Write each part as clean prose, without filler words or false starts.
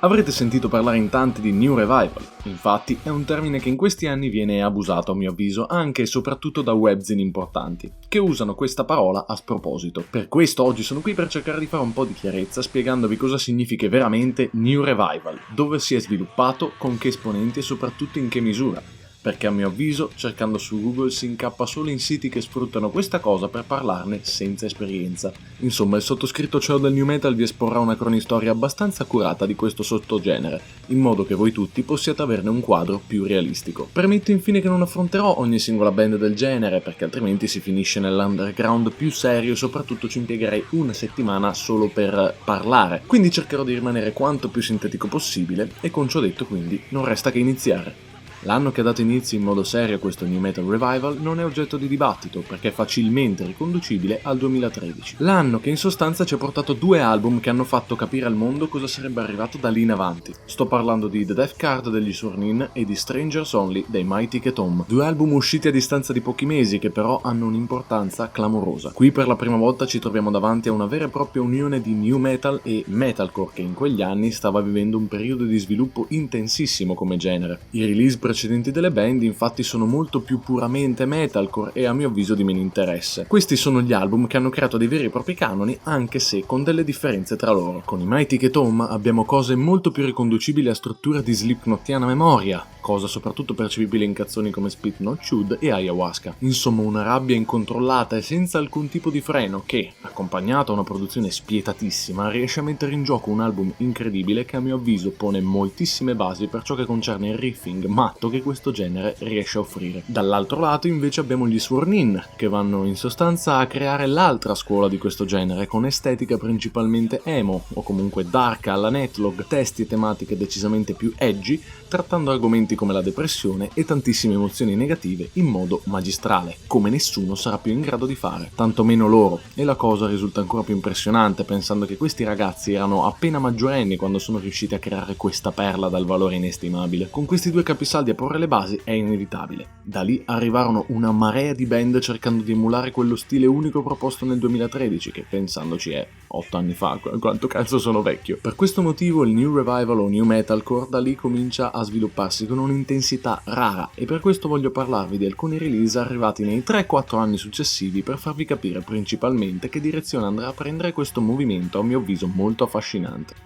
Avrete sentito parlare in tanti di New Revival, infatti è un termine che in questi anni viene abusato a mio avviso anche e soprattutto da webzine importanti, che usano questa parola a sproposito. Per questo oggi sono qui per cercare di fare un po' di chiarezza spiegandovi cosa significa veramente New Revival, dove si è sviluppato, con che esponenti e soprattutto in che misura. Perché a mio avviso, cercando su Google si incappa solo in siti che sfruttano questa cosa per parlarne senza esperienza. Insomma, il sottoscritto CEO del New Metal vi esporrà una cronistoria abbastanza accurata di questo sottogenere, in modo che voi tutti possiate averne un quadro più realistico. Premetto infine che non affronterò ogni singola band del genere, perché altrimenti si finisce nell'underground più serio e soprattutto ci impiegherei una settimana solo per parlare. Quindi cercherò di rimanere quanto più sintetico possibile e con ciò detto quindi non resta che iniziare. L'anno che ha dato inizio in modo serio a questo New Metal Revival non è oggetto di dibattito perché è facilmente riconducibile al 2013. L'anno che in sostanza ci ha portato 2 album che hanno fatto capire al mondo cosa sarebbe arrivato da lì in avanti. Sto parlando di The Death Card degli Sword e di Strangers Only dei My Ticket Home. 2 album usciti a distanza di pochi mesi che però hanno un'importanza clamorosa. Qui per la prima volta ci troviamo davanti a una vera e propria unione di New Metal e Metalcore che in quegli anni stava vivendo un periodo di sviluppo intensissimo come genere. I release precedenti delle band infatti sono molto più puramente metalcore e a mio avviso di meno interesse. Questi sono gli album che hanno creato dei veri e propri canoni anche se con delle differenze tra loro. Con i My Ticket Home abbiamo cose molto più riconducibili a strutture di Slipknotiana memoria, cosa soprattutto percepibile in canzoni come Spit Not Chewed e Ayahuasca. Insomma una rabbia incontrollata e senza alcun tipo di freno che, accompagnato a una produzione spietatissima, riesce a mettere in gioco un album incredibile che a mio avviso pone moltissime basi per ciò che concerne il riffing matto che questo genere riesce a offrire. Dall'altro lato invece abbiamo gli Sworn che vanno in sostanza a creare l'altra scuola di questo genere con estetica principalmente emo o comunque dark alla Netlog, testi e tematiche decisamente più edgy, trattando argomenti come la depressione e tantissime emozioni negative in modo magistrale, come nessuno sarà più in grado di fare, tanto meno loro, e la cosa risulta ancora più impressionante pensando che questi ragazzi erano appena maggiorenni quando sono riusciti a creare questa perla dal valore inestimabile. Con questi 2 capisaldi a porre le basi è inevitabile. Da lì arrivarono una marea di band cercando di emulare quello stile unico proposto nel 2013 che pensandoci è 8 anni fa, quanto cazzo sono vecchio. Per questo motivo il New Revival o New Metalcore da lì comincia a svilupparsi con un'intensità rara e per questo voglio parlarvi di alcuni release arrivati nei 3-4 anni successivi per farvi capire principalmente che direzione andrà a prendere questo movimento a mio avviso molto affascinante.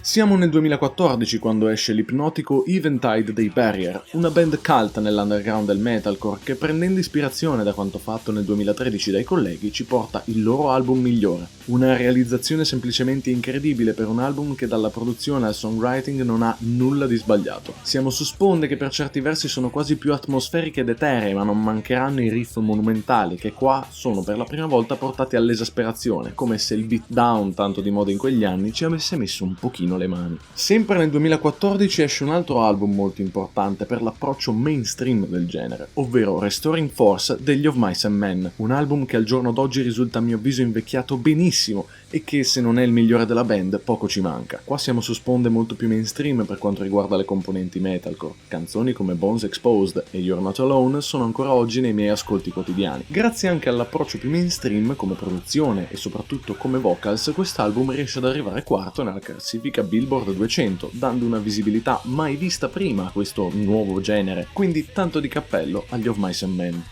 Siamo nel 2014 quando esce l'ipnotico Eventide dei Barrier, una band cult nell'underground del metalcore che prendendo ispirazione da quanto fatto nel 2013 dai colleghi ci porta il loro album migliore. Una realizzazione semplicemente incredibile per un album che dalla produzione al songwriting non ha nulla di sbagliato. Siamo su sponde che per certi versi sono quasi più atmosferiche ed eteree ma non mancheranno i riff monumentali che qua sono per la prima volta portati all'esasperazione, come se il beatdown tanto di moda in quegli anni ci avesse messo un pochino le mani. Sempre nel 2014 esce un altro album molto importante per l'approccio mainstream del genere, ovvero Restoring Force degli Of Mice and Men, un album che al giorno d'oggi risulta a mio avviso invecchiato benissimo e che se non è il migliore della band poco ci manca. Qua siamo su sponde molto più mainstream per quanto riguarda le componenti metalcore. Canzoni come Bones Exposed e You're Not Alone sono ancora oggi nei miei ascolti quotidiani. Grazie anche all'approccio più mainstream come produzione e soprattutto come vocals, quest'album riesce ad arrivare quarto nella classifica Billboard 200, dando una visibilità mai vista prima a questo nuovo genere, quindi tanto di cappello agli Of Mice and Men.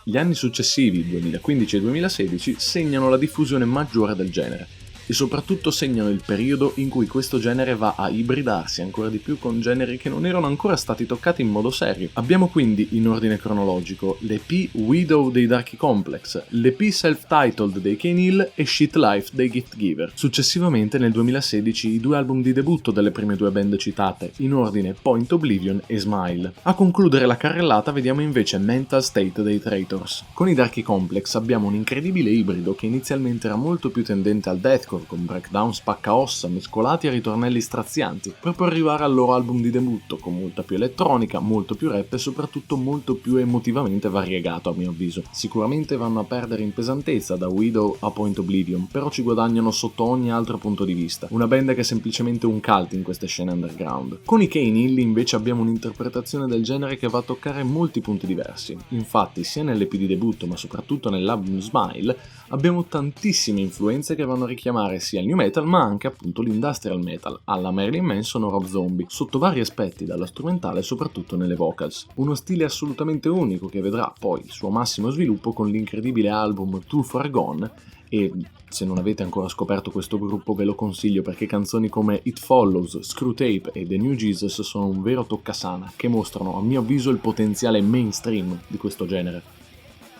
Gli anni successivi, 2015 e 2016, segnano la diffusione maggiore del genere e soprattutto segnano il periodo in cui questo genere va a ibridarsi ancora di più con generi che non erano ancora stati toccati in modo serio. Abbiamo quindi, in ordine cronologico, l'EP Widow dei Darky Complex, l'EP Self-Titled dei Kane Hill e Shit Life dei Gift Giver. Successivamente, nel 2016, i 2 album di debutto delle prime 2 band citate, in ordine Point Oblivion e Smile. A concludere la carrellata vediamo invece Mental State dei Traitors. Con i Darky Complex abbiamo un incredibile ibrido che inizialmente era molto più tendente al deathcore, con breakdown spaccaossa mescolati a ritornelli strazianti, per poi arrivare al loro album di debutto con molta più elettronica, molto più rap e soprattutto molto più emotivamente variegato a mio avviso. Sicuramente vanno a perdere in pesantezza da Widow a Point Oblivion, però ci guadagnano sotto ogni altro punto di vista. Una band che è semplicemente un cult in queste scene underground. Con i Kane Hill invece abbiamo un'interpretazione del genere che va a toccare molti punti diversi. Infatti sia nell'EP di debutto ma soprattutto nell'album Smile Abbiamo tantissime influenze che vanno a richiamare sia il new metal ma anche appunto l'industrial metal, alla Marilyn Manson o Rob Zombie, sotto vari aspetti, dalla strumentale e soprattutto nelle vocals. Uno stile assolutamente unico che vedrà poi il suo massimo sviluppo con l'incredibile album Too Far Gone, e se non avete ancora scoperto questo gruppo ve lo consiglio perché canzoni come It Follows, Screwtape e The New Jesus sono un vero toccasana che mostrano a mio avviso il potenziale mainstream di questo genere.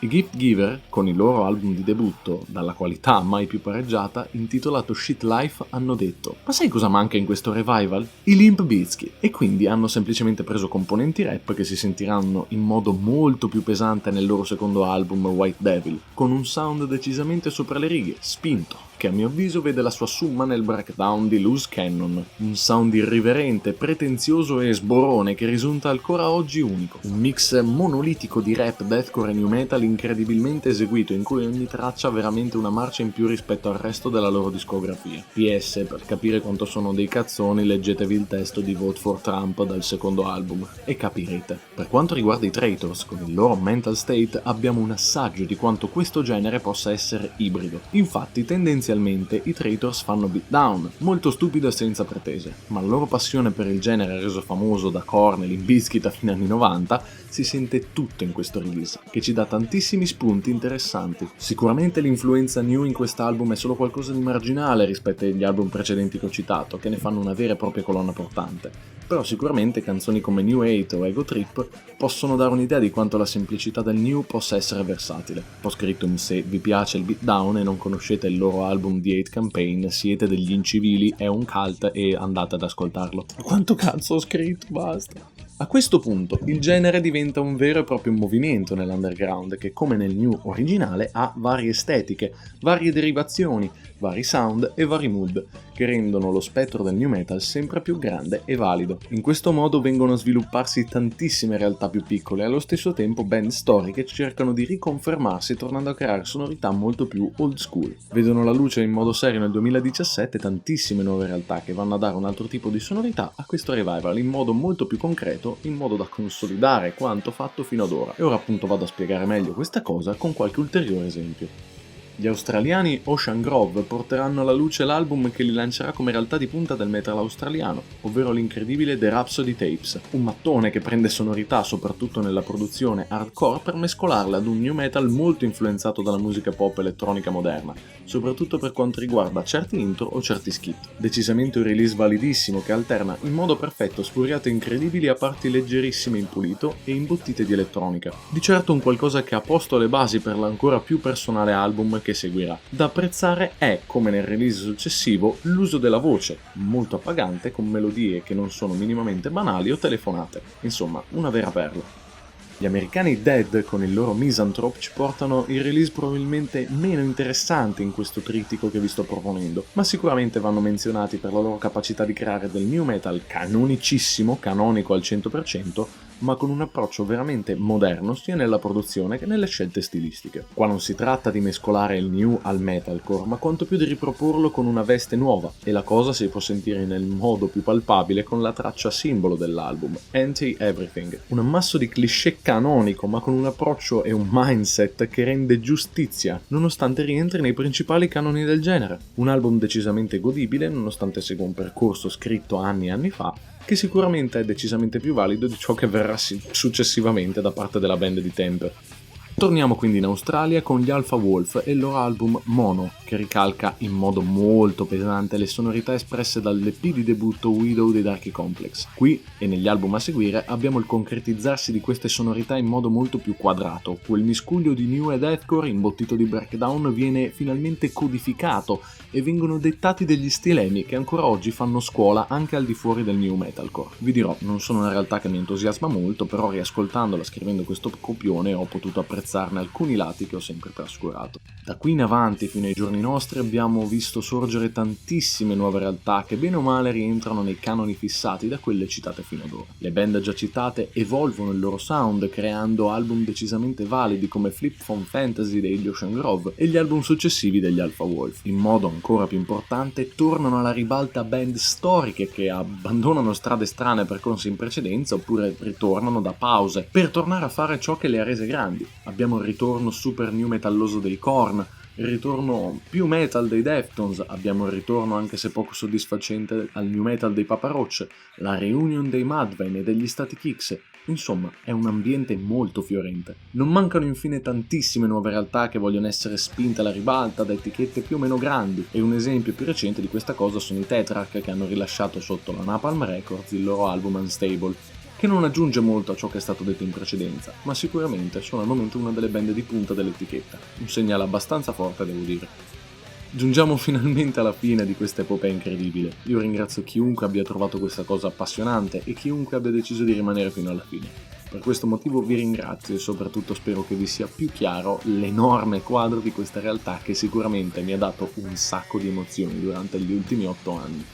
I Gift Giver, con il loro album di debutto, dalla qualità mai più pareggiata, intitolato Shit Life, hanno detto: ma sai cosa manca in questo revival? I Limp Bizkit. E quindi hanno semplicemente preso componenti rap che si sentiranno in modo molto più pesante nel loro secondo album White Devil, con un sound decisamente sopra le righe, spinto, che a mio avviso vede la sua summa nel breakdown di Loose Cannon, un sound irriverente, pretenzioso e sborone che risulta ancora oggi unico, un mix monolitico di rap, deathcore e new metal incredibilmente eseguito in cui ogni traccia ha veramente una marcia in più rispetto al resto della loro discografia. PS, per capire quanto sono dei cazzoni leggetevi il testo di Vote for Trump dal secondo album e capirete. Per quanto riguarda i Traitors, con il loro mental state abbiamo un assaggio di quanto questo genere possa essere ibrido. Infatti tendenzialmente i Traitors fanno beatdown, molto stupido e senza pretese, ma la loro passione per il genere reso famoso da Korn e Limp Bizkit a fine anni 90 si sente tutto in questo release, che ci dà tantissimi spunti interessanti. Sicuramente l'influenza new in quest'album è solo qualcosa di marginale rispetto agli album precedenti che ho citato, che ne fanno una vera e propria colonna portante, però sicuramente canzoni come New Hate o Ego Trip possono dare un'idea di quanto la semplicità del new possa essere versatile. Postscriptum: se vi piace il beatdown e non conoscete il loro album The Hate Campaign, siete degli incivili, è un cult e andate ad ascoltarlo. Quanto cazzo ho scritto, basta. A questo punto il genere diventa un vero e proprio movimento nell'underground che, come nel new originale, ha varie estetiche, varie derivazioni, vari sound e vari mood, che rendono lo spettro del new metal sempre più grande e valido. In questo modo vengono a svilupparsi tantissime realtà più piccole e allo stesso tempo band storiche cercano di riconfermarsi tornando a creare sonorità molto più old school. Vedono la luce in modo serio nel 2017 tantissime nuove realtà che vanno a dare un altro tipo di sonorità a questo revival in modo molto più concreto, in modo da consolidare quanto fatto fino ad ora. E ora appunto vado a spiegare meglio questa cosa con qualche ulteriore esempio. Gli australiani Ocean Grove porteranno alla luce l'album che li lancerà come realtà di punta del metal australiano, ovvero l'incredibile The Rhapsody Tapes, un mattone che prende sonorità soprattutto nella produzione hardcore per mescolarle ad un new metal molto influenzato dalla musica pop elettronica moderna, soprattutto per quanto riguarda certi intro o certi skit. Decisamente un release validissimo che alterna in modo perfetto sfuriate incredibili a parti leggerissime in pulito e imbottite di elettronica. Di certo un qualcosa che ha posto le basi per l'ancora più personale album che seguirà. Da apprezzare è, come nel release successivo, l'uso della voce, molto appagante con melodie che non sono minimamente banali o telefonate. Insomma, una vera perla. Gli americani Dead con il loro Misanthrope ci portano il release probabilmente meno interessante in questo trittico che vi sto proponendo, ma sicuramente vanno menzionati per la loro capacità di creare del new metal canonicissimo, canonico al 100%, ma con un approccio veramente moderno sia nella produzione che nelle scelte stilistiche. Qua non si tratta di mescolare il new al metalcore, ma quanto più di riproporlo con una veste nuova, e la cosa si può sentire nel modo più palpabile con la traccia simbolo dell'album, Anti-Everything, un ammasso di cliché canonico ma con un approccio e un mindset che rende giustizia, nonostante rientri nei principali canoni del genere. Un album decisamente godibile, nonostante segua un percorso scritto anni e anni fa, che sicuramente è decisamente più valido di ciò che verrà successivamente da parte della band di Tempe. Torniamo quindi in Australia con gli Alpha Wolf e il loro album Mono, che ricalca in modo molto pesante le sonorità espresse dall'EP di debutto Widow dei Darky Complex. Qui, e negli album a seguire, abbiamo il concretizzarsi di queste sonorità in modo molto più quadrato. Quel miscuglio di new e deathcore imbottito di breakdown viene finalmente codificato e vengono dettati degli stilemi che ancora oggi fanno scuola anche al di fuori del new metalcore. Vi dirò, non sono una realtà che mi entusiasma molto, però riascoltandola, scrivendo questo copione, ho potuto apprezzarne alcuni lati che ho sempre trascurato. Da qui in avanti fino ai giorni nostri abbiamo visto sorgere tantissime nuove realtà che bene o male rientrano nei canoni fissati da quelle citate fino ad ora. Le band già citate evolvono il loro sound creando album decisamente validi come Flip Phone Fantasy degli Ocean Grove e gli album successivi degli Alpha Wolf. In modo ancora più importante tornano alla ribalta band storiche che abbandonano strade strane percorse in precedenza oppure ritornano da pause per tornare a fare ciò che le ha rese grandi. Abbiamo il ritorno super new metalloso dei Korn, il ritorno più metal dei Deftones, abbiamo il ritorno anche se poco soddisfacente al new metal dei Papa Roach, la reunion dei Mudvayne e degli Static X. Insomma, è un ambiente molto fiorente. Non mancano infine tantissime nuove realtà che vogliono essere spinte alla ribalta da etichette più o meno grandi, e un esempio più recente di questa cosa sono i Tetrarch, che hanno rilasciato sotto la Napalm Records il loro album Unstable, che non aggiunge molto a ciò che è stato detto in precedenza, ma sicuramente sono al momento una delle band di punta dell'etichetta, un segnale abbastanza forte, devo dire. Giungiamo finalmente alla fine di questa epopea incredibile. Io ringrazio chiunque abbia trovato questa cosa appassionante e chiunque abbia deciso di rimanere fino alla fine. Per questo motivo vi ringrazio e soprattutto spero che vi sia più chiaro l'enorme quadro di questa realtà che sicuramente mi ha dato un sacco di emozioni durante gli ultimi 8 anni.